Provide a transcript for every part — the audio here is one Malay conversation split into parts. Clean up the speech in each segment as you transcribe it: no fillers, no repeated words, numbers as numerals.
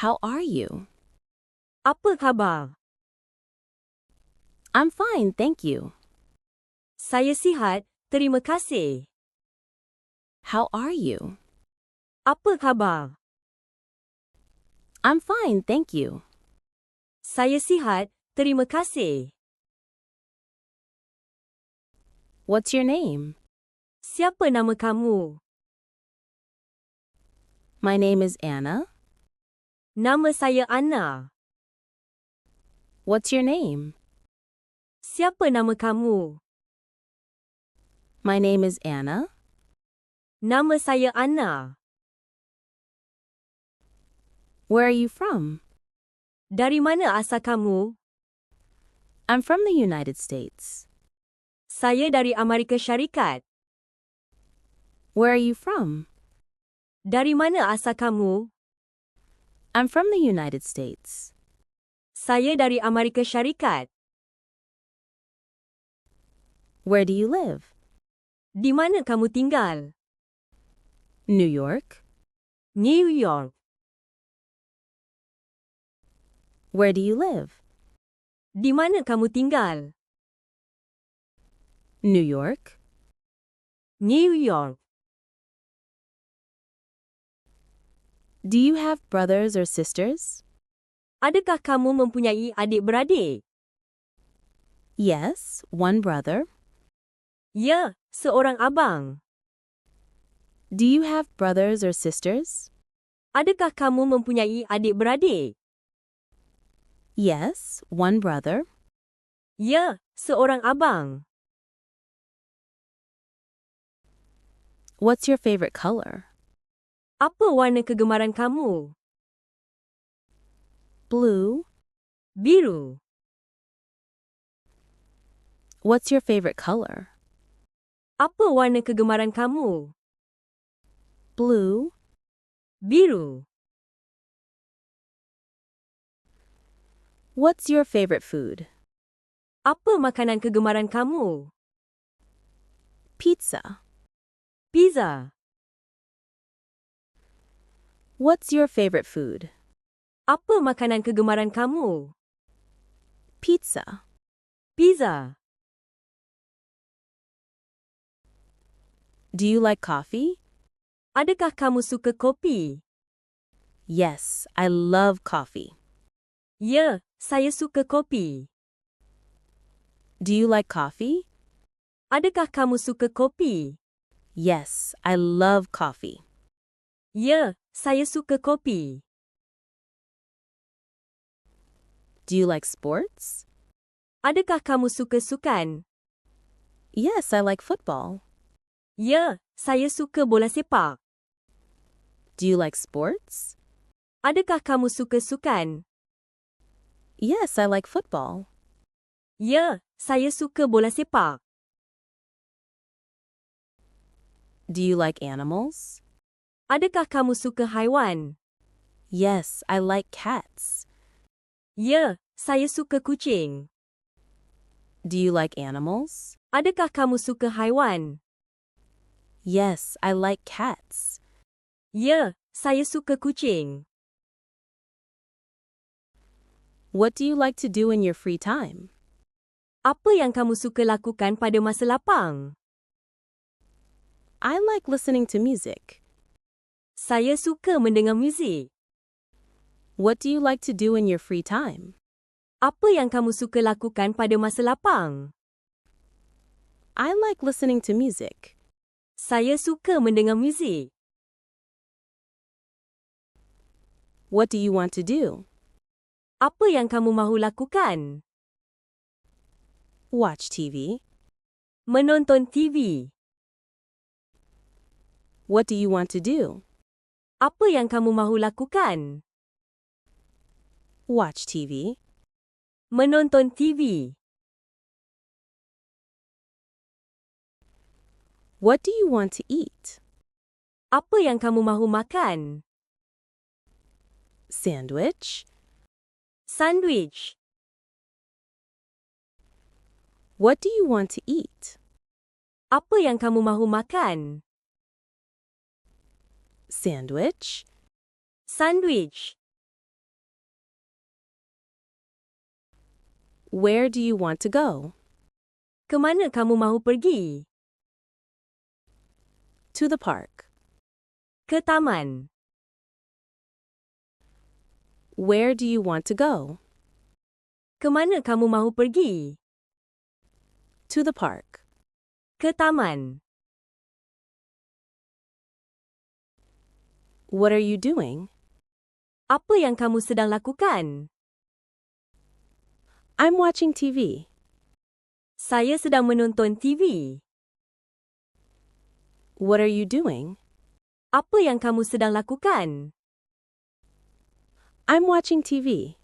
How are you? Apa khabar? I'm fine, thank you. Saya sihat, terima kasih. How are you? Apa khabar? I'm fine, thank you. Saya sihat, terima kasih. What's your name? Siapa nama kamu? My name is Anna. Nama saya Anna. What's your name? Siapa nama kamu? My name is Anna. Nama saya Anna. Where are you from? Dari mana asal kamu? I'm from the United States. Saya dari Amerika Syarikat. Where are you from? Dari mana asal kamu? I'm from the United States. Saya dari Amerika Syarikat. Where do you live? Di mana kamu tinggal? New York. New York. Where do you live? Di mana kamu tinggal? New York. New York. Do you have brothers or sisters? Adakah kamu mempunyai adik-beradik? Yes, one brother. Ya, seorang abang. Do you have brothers or sisters? Adakah kamu mempunyai adik-beradik? Yes, one brother. Ya, seorang abang. What's your favorite color? Apa warna kegemaran kamu? Blue. Biru. What's your favorite color? Apa warna kegemaran kamu? Blue. Biru. What's your favorite food? Apa makanan kegemaran kamu? Pizza. Pizza. What's your favorite food? Apa makanan kegemaran kamu? Pizza. Pizza. Do you like coffee? Adakah kamu suka kopi? Yes, I love coffee. Ya, saya suka kopi. Do you like coffee? Adakah kamu suka kopi? Yes, I love coffee. Ya, saya suka kopi. Do you like sports? Adakah kamu suka sukan? Yes, I like football. Ya, saya suka bola sepak. Do you like sports? Adakah kamu suka sukan? Yes, I like football. Ya, saya suka bola sepak. Do you like animals? Adakah kamu suka haiwan? Yes, I like cats. Ya, saya suka kucing. Do you like animals? Adakah kamu suka haiwan? Yes, I like cats. Ya, saya suka kucing. What do you like to do in your free time? Apa yang kamu suka lakukan pada masa lapang? I like listening to music. Saya suka mendengar muzik. What do you like to do in your free time? Apa yang kamu suka lakukan pada masa lapang? I like listening to music. Saya suka mendengar muzik. What do you want to do? Apa yang kamu mahu lakukan? Watch TV. Menonton TV. What do you want to do? Apa yang kamu mahu lakukan? Watch TV. Menonton TV. What do you want to eat? Apa yang kamu mahu makan? Sandwich. Sandwich. What do you want to eat? Apa yang kamu mahu makan? Sandwich. Sandwich. Where do you want to go? Ke mana kamu mahu pergi? To the park. Ke taman. Where do you want to go? Ke mana kamu mahu pergi? To the park. Ke taman. What are you doing? Apa yang kamu sedang lakukan? I'm watching TV. Saya sedang menonton TV. What are you doing? Apa yang kamu sedang lakukan? I'm watching TV.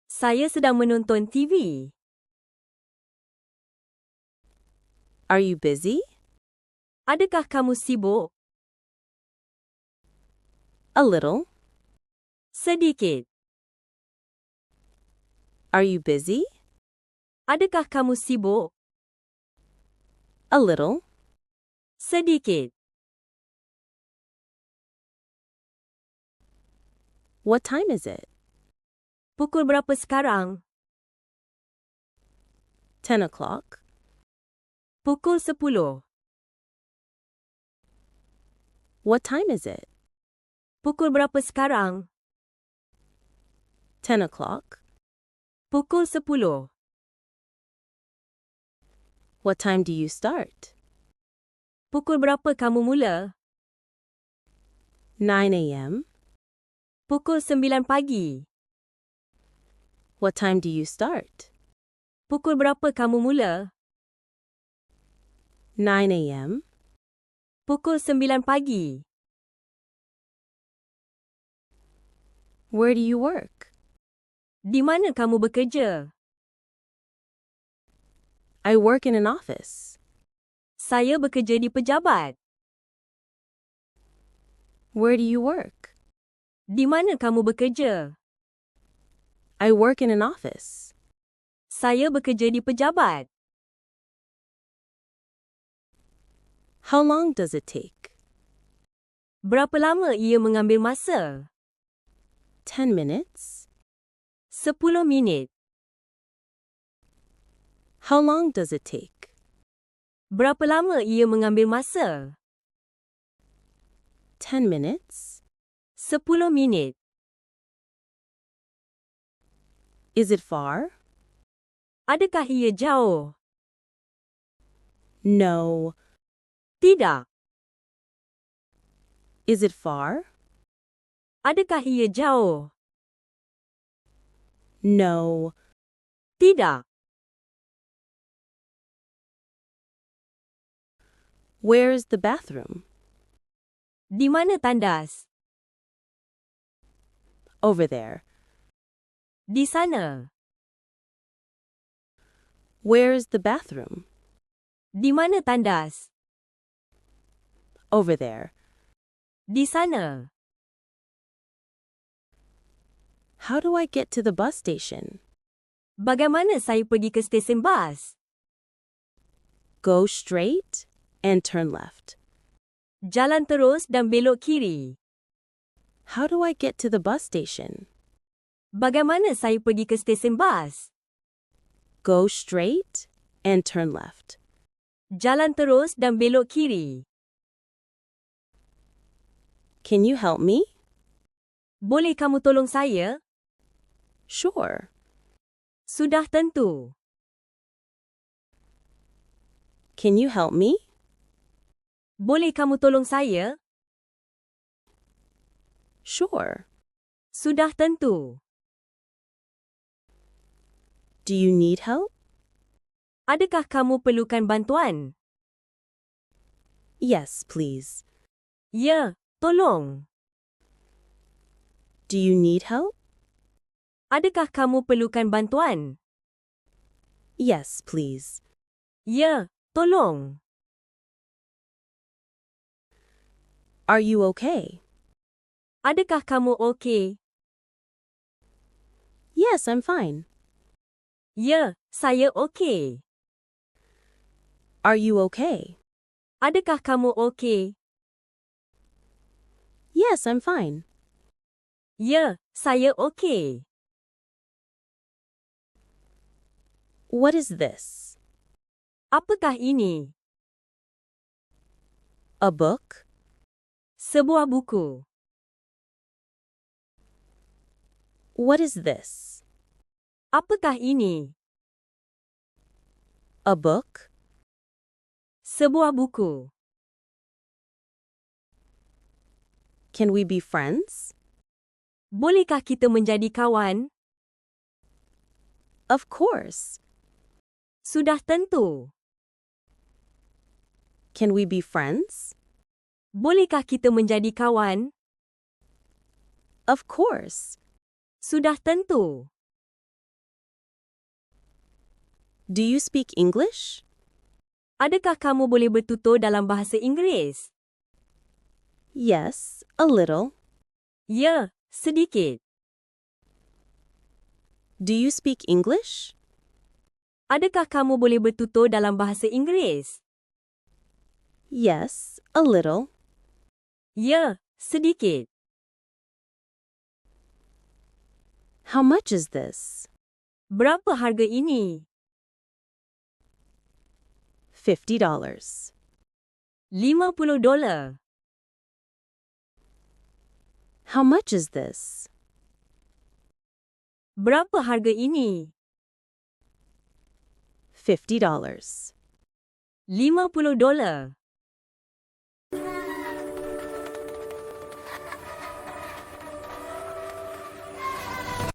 Saya sedang menonton TV. Are you busy? Adakah kamu sibuk? A little. Sedikit. Are you busy? Adakah kamu sibuk? A little. Sedikit. What time is it? Pukul berapa sekarang? 10 o'clock. Pukul 10. What time is it? Pukul berapa sekarang? 10 o'clock. Pukul 10. What time do you start? Pukul berapa kamu mula? 9 a.m. Pukul 9 pagi. What time do you start? Pukul berapa kamu mula? 9 a.m. Pukul 9 pagi. Where do you work? Di mana kamu bekerja? I work in an office. Saya bekerja di pejabat. Where do you work? Di mana kamu bekerja? I work in an office. Saya bekerja di pejabat. How long does it take? Berapa lama ia mengambil masa? 10 minutes. 10 minit. How long does it take? Berapa lama ia mengambil masa? 10 minutes. 10 minit. Is it far? Adakah ia jauh? No. Tidak. Is it far? Adakah ia jauh? No. Tidak. Where's the bathroom? Di mana tandas? Over there. Di sana. Where's the bathroom? Di mana tandas? Over there. Di sana. How do I get to the bus station? Bagaimana saya pergi ke stesen bas? Go straight and turn left. Jalan terus dan belok kiri. How do I get to the bus station? Bagaimana saya pergi ke stesen bas? Go straight and turn left. Jalan terus dan belok kiri. Can you help me? Boleh kamu tolong saya? Sure. Sudah tentu. Can you help me? Boleh kamu tolong saya? Sure. Sudah tentu. Do you need help? Adakah kamu perlukan bantuan? Yes, please. Ya, tolong. Do you need help? Adakah kamu perlukan bantuan? Yes, please. Ya, tolong. Are you okay? Adakah kamu okey? Yes, I'm fine. Ya, saya okey. Are you okay? Adakah kamu okey? Yes, I'm fine. Ya, saya okey. What is this? Apakah ini? A book? Sebuah buku. What is this? Apakah ini? A book? Sebuah buku. Can we be friends? Bolehkah kita menjadi kawan? Of course. Sudah tentu. Can we be friends? Bolehkah kita menjadi kawan? Of course. Sudah tentu. Do you speak English? Adakah kamu boleh bertutur dalam bahasa Inggeris? Yes, a little. Ya, sedikit. Do you speak English? Adakah kamu boleh bertutur dalam bahasa Inggeris? Yes, a little. Ya, sedikit. How much is this? Berapa harga ini? $50. $50. How much is this? Berapa harga ini? $50. $50.